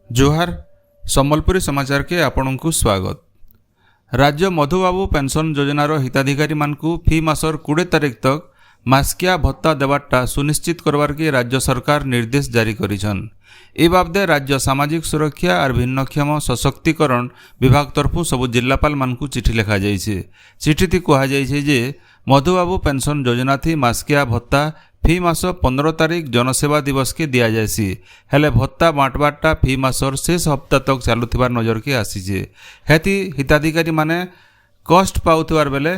जोहार सम्बलपुरी समाचार के आपनकु स्वागत। राज्य मधुबाबू पेंशन योजनार हिताधिकारी मानकु फी मासर 20 तारिख तक मास्किया भत्ता देवाटा सुनिश्चित करवार के राज्य सरकार निर्देश जारी करिछन। ए बाबदे राज्य सामाजिक सुरक्षा और भिन्नक्षम सशक्तिकरण विभाग तरफु सबु जिल्लापाल मानकु चिठी लिखा जाइछे। चिठीथि कहा जाइछे जे मधुबाबू पेंशन योजना थी मास्किया भत्ता फी मास 15 तारिख जनसेवा दिवस के दिया जायसी हेले भत्ता बांटवाटा फी मासर शेष हप्ता तक चालुथिबार नजर के आसीजे। हेति हिताधिकारी माने कष्ट पाउथिबार बेले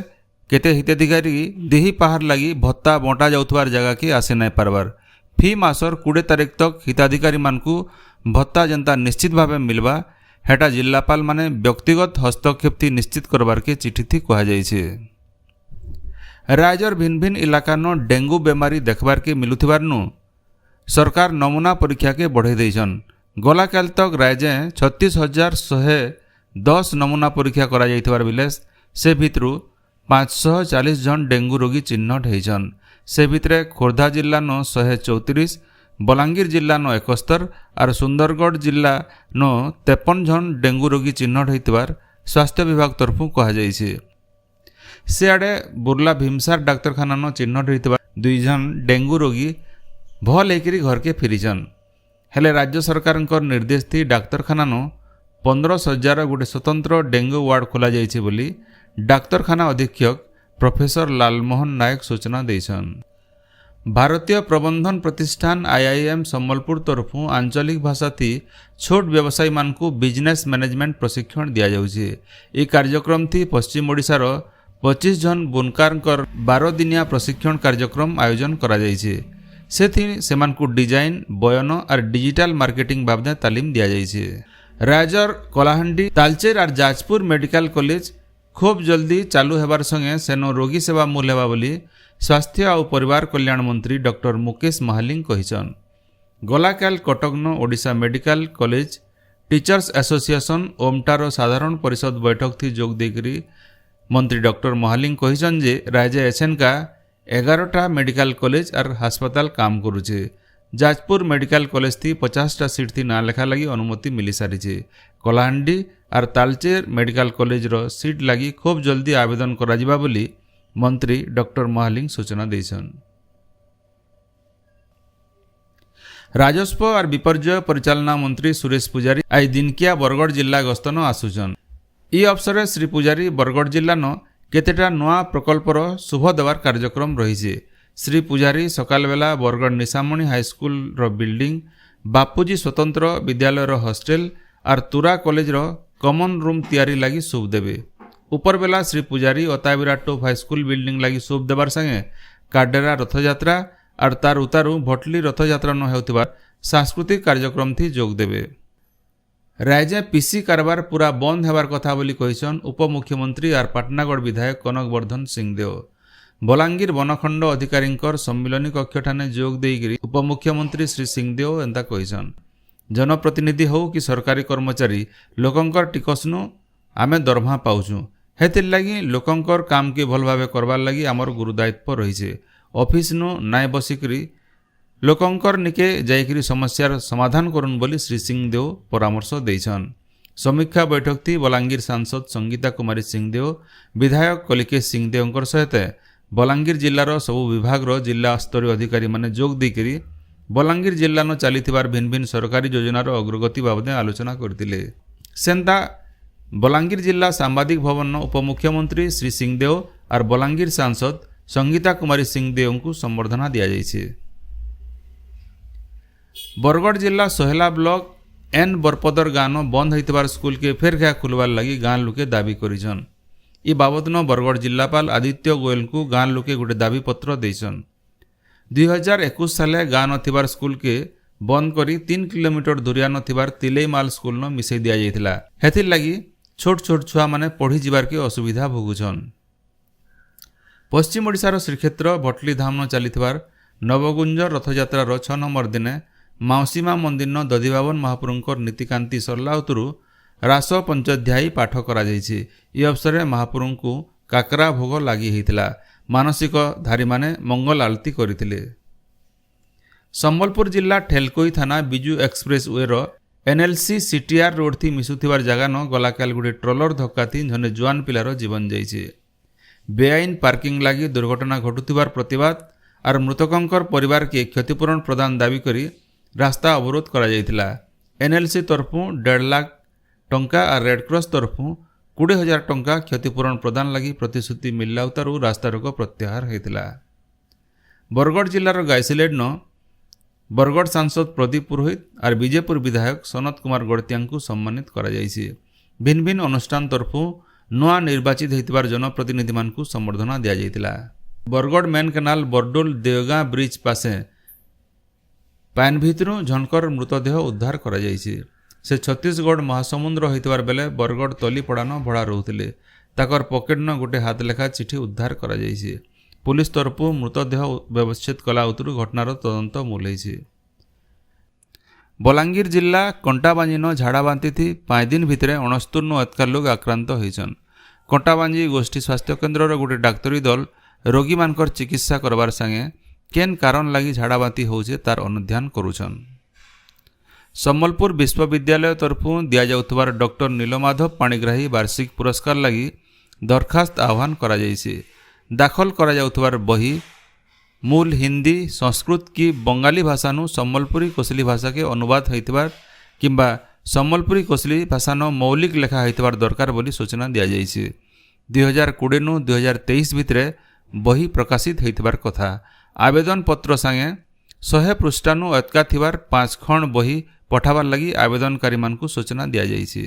केते हिताधिकारी देही पहाड़ लगी भत्ता बंटा जाउथबार जगह के आसे नहीं पारबार। फी मासर 20 तारिख तक हिताधिकारी मानकु भत्ता जनता निश्चित भावे मिलवा हेटा जिल्लापाल माने व्यक्तिगत हस्तक्षेप निश्चित करबार के चिठी थी कहा जाइछे। राज्यर भिन्न भिन्न इलाका नो डेंगू बेमारी देखबार के मिलुथिबार नु सरकार नमूना परीक्षा के बढ़े देछन। गला काल तक राज्य 36,110 नमूना परीक्षा करा जाइथिबार बिले से भितरु 540 जन डेंगू रोगी चिन्हट होइछन। से भितरे खोर्धा जिल्ला नो 134, बलांगीर जिल्ला नो 71 और सुंदरगढ़ जिल्ला नो 53 जन डेंगू रोगी चिन्हट होइतिबार स्वास्थ्य विभाग तरफु कहा जाइछे। सियाड़े बुर्ला भीमसार डाक्तरखाना नो चिन्हट होइतिबा 2 जन डेंगू रोगी भल होकर घर के फिरिछन। हेले राज्य सरकार निर्देश थी डाक्तरखाना नो 15,000 गोटे स्वतंत्र डेंगू वार्ड खोला जाइछे बोली डाक्तरखाना अधीक्षक प्रोफेसर लालमोहन नायक सूचना देछन। भारतीय प्रबंधन प्रतिष्ठान IIM सम्बलपुर तरफु आंचलिक भाषा थी छोट व्यवसायी मानकु बिजनेस मैनेजमेंट प्रशिक्षण दिया जाउछे। ए कार्यक्रम थी पश्चिम ओडिशार 25 जन बुनकार 12 दिनिया प्रशिक्षण कार्यक्रम आयोजन करा जाइछे। से थी सेमानकु डिजाइन बयन और डिजिटल मार्केटिंग बाबदे तालीम दिया जाइछे। राजर कलाहांडी तालचेर और जाजपुर मेडिकल कॉलेज खूब जल्दी चालू हेबार संगे सेनो रोगी सेवा मूल हेबा बोली स्वास्थ्य और परिवार कल्याण मंत्री डॉक्टर मुकेश महालिंग कहिछन। गलाकाल कटकनो Odisha medical college teachers association ओमटार साधारण परिषद बैठक थी जोग देकरी मंत्री डॉक्टर महालिंग कहिछन जे राज्य एसएनका 11टा मेडिकल कॉलेज और अस्पताल काम करुचे। जाजपुर मेडिकल कॉलेज थी 50टा सीट थी ना लेखा लगी अनुमति मिली सारी। कलाहांडी और तालचेर मेडिकल कॉलेज रो सीट लगी खूब जल्दी आवेदन करा जिबा बोली मंत्री डॉक्टर महालिंग सूचना देछन। राजस्व और विपर्यय परिचालना मंत्री सुरेश पुजारी आज दिनकिया बरगढ़ जिला गस्तन आसुचन। ई अवसर श्री पुजारी बरगढ़ जिला नो केतेटा नुआ प्रकल्पर शुभ देवार कार्यक्रम रही। श्री पुजारी सकाल बेला बरगढ़ निशामणी हाईस्कूल रो बिल्डिंग, बापूजी स्वतंत्र विद्यालय रो हॉस्टेल और तुरा कॉलेज रो कॉमन रूम तैयारी लगी शुभ देवे। ऊपर बेला श्री पुजारी अताबिरा टॉप हाईस्कूल बिल्डिंग लगी शुभ देवार संगे काडेरा रथयात्रा और तार उतारू भटली रथयात्रा न हेउथिबार सांस्कृतिक कार्यक्रम थी जोग देवे। राज्य पीसी कारबार पूरा बंद हेबार कथा बोली कहिछन उपमुख्यमंत्री और पाटनागढ़ विधायक कनकवर्धन सिंहदेव। बलांगीर बनखंड अधिकारी सम्मिलनी कक्ष ठाने जोग देइकरी उपमुख्यमंत्री श्री सिंहदेव एंता कहिछन जनप्रतिनिधि हो कि सरकारी कर्मचारी लोकंकर टिकस नु आमे दरमा पाउछु। हेतिर लगी लोकंकर काम के भल भावे करबार लगी आमर गुरुदायित्व रहिछे। ऑफिस नु नाय बसिकरी लोकंकर निके जाइकरी समस्यार समाधान करुन बोली श्री सिंहदेव परामर्श देछन। समीक्षा बैठक थी बलांगीर सांसद संगीता कुमारी सिंहदेव, विधायक कलिकेश सिंहदेवंकर सहित बलांगीर जिल्लार सबु विभाग रो जिला स्तरीय अधिकारी माने जोग देकरी बलांगीर जिल्ला नो चलीथिबार भिन्न भिन्न सरकारी योजनार अग्रगति बाबदे आलोचना करथिले। सेंता बलांगीर जिला सांबादिक भवन उपमुख्यमंत्री श्री सिंहदेव और बलांगीर सांसद संगीता कुमारी सिंहदेव को संबर्धना दिया जाइछे। बरगढ़ जिला सोहेला ब्लॉक एन बरपदर गाँव बंद होइतिबार स्कूल के फेर घा खुलवार लगी गाँ लोके दाबी करिछन। ई बाबद बरगढ़ जिलापाल आदित्य गोयल को गाँ लोके गोटे दाबी पत्र देछन। 2021 साले गाँ नथिबार स्कूल के बंद करी 3 किलोमीटर दूरिया नथिबार तिलेईमाल स्कूल न मिसई दिया जाइथिला। हेतिर लगी छोट छोट छुआ माने पढ़ी जिबार के असुविधा भोगुछन। पश्चिम ओडिशार श्रीक्षेत्र भटली धाम न चलीथिबार नवगुंज रथयात्रा 6 नंबर दिने माउसीमा मंदिर न दधिबाबन महाप्रभुंकर नीतिकांति सरला उतरु रास पंचाध्यायी पाठ करा जाइछे। ई अवसर में महाप्रभु को काकरा भोग लगी होइतिला। मानसिक धारी माने मंगल आलती करथिले। सम्बलपुर जिला ठेलकोई थाना Biju express way NLC CTR road थी मिशुथिबार जगह न गलाकाल गोटे ट्रोलर धक्का थी जने जुआन पिलार जीवन जाइए। बेआईन पार्किंग लगी दुर्घटना घटुथिबार प्रतिवाद और मृतकंकर परिवार के क्षतिपूरण प्रदान दाबी करी रास्ता अवरोध करा जायतिला। एनएलसी तरफु 1.5 लाख टंका और रेडक्रॉस तरफु 20,000 टंका क्षतिपूरण प्रदान लगी प्रतिश्रुति मिलला उतारू रास्ता रोक प्रत्याहार होता। बरगढ़ जिलार गाइसिलेड न बरगढ़ सांसद प्रदीप पुरोहित और विजयपुर विधायक सनत कुमार गड़तिया सम्मानित करा जायछि। भिन्न भिन्न अनुष्ठान तरफु नुआ निर्वाचित होइतिबार जनप्रतिनिधि मानकु संबर्धना दिया जायतिला। बरगढ़ मेन केनाल बरडोल देवगाँ ब्रिज पासे पान भितरु झनकर मृतदेह उद्धार करा जायछि। से छत्तीसगढ़ महासमुंद्र होइतिबार बेले बरगढ़ तलीपड़ान भड़ा रोहुथिले। ताकर पकेट न गोटे हाथ लेखा चिठी उद्धार करा जायछि। पुलिस तरफु मृतदेह व्यवस्थित कला उतरु घटनार तदंत मूलैछि। बलांगीर जिला कंटाबांजी झाड़ाबांति थी 5 दिन भितर 69 अतका लोग आक्रांत होइछन। कंटाबांजी गोष्ठी स्वास्थ्य केन्द्र गोटे डाक्तरी दल रोगी मानकर चिकित्सा करबार संगे केन कारण लगी झाड़ाबांति होउछे तार अनुध्यान करुछन। सम्बलपुर विश्वविद्यालय तरफु दिया जाउथबार डॉक्टर नीलमाधव पाणिग्राही वार्षिक पुरस्कार लगी दरखास्त आह्वान करा जायछि। दाखल करा जाउथबार बही मूल हिंदी संस्कृत की बंगाली भाषानु सम्बलपुरी कोसली भाषा के अनुवाद होइतबार किंबा सम्बलपुरी कोसली भाषानो मौलिक लेखा होइतबार दरकार बोली सूचना दिया जायछि। 2020 नु 2023 भितरे बही प्रकाशित होइतबार कथा। आवेदन पत्र संगे 100 पृष्ठानु अतका थिबार 5 खंड बही पठाबार लगी आवेदनकारी मानकु सूचना दिया जायछि।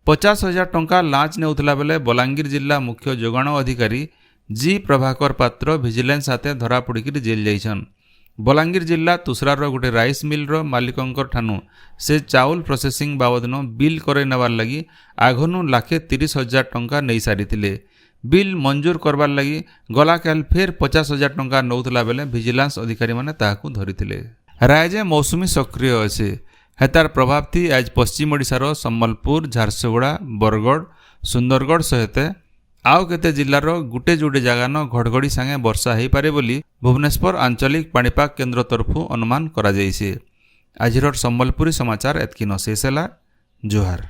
50,000 टंका लांच नेउथला बेले बलांगीर जिला मुख्य जोगाण अधिकारी जी प्रभाकर पात्र विजिलेंस हाथे धरा पड़िकी जेल जाइछन। बलांगीर जिला तुसरार गोटे राइस मिल मालिकंकर ठानु से चाउल प्रोसेसिंग बाबदन बिल करे नेबार लगी आघनु 1,30,000 टंका नहीं सारिथिले। बिल मंजूर करबार लगी गलाकाल फेर 50,000 टंका नौथला बेले विजिलेंस अधिकारी माने ताहाकु धरिथिले। राज्य मौसुमी सक्रिय अछि। हेतार प्रभाव थी आज पश्चिम ओडिशार सम्बलपुर झारसुगुड़ा बरगढ़ सुंदरगढ़ सहित आउ केते जिल्लार गुटे जुटे जगान घड़घड़ी संगे वर्षा हो पारे बोली भुवनेश्वर आंचलिक पाणीपाग केन्द्र तरफु अनुमान करा जायछि। आजिर सम्बलपुरी समाचार एतकी शेष है। जोहार।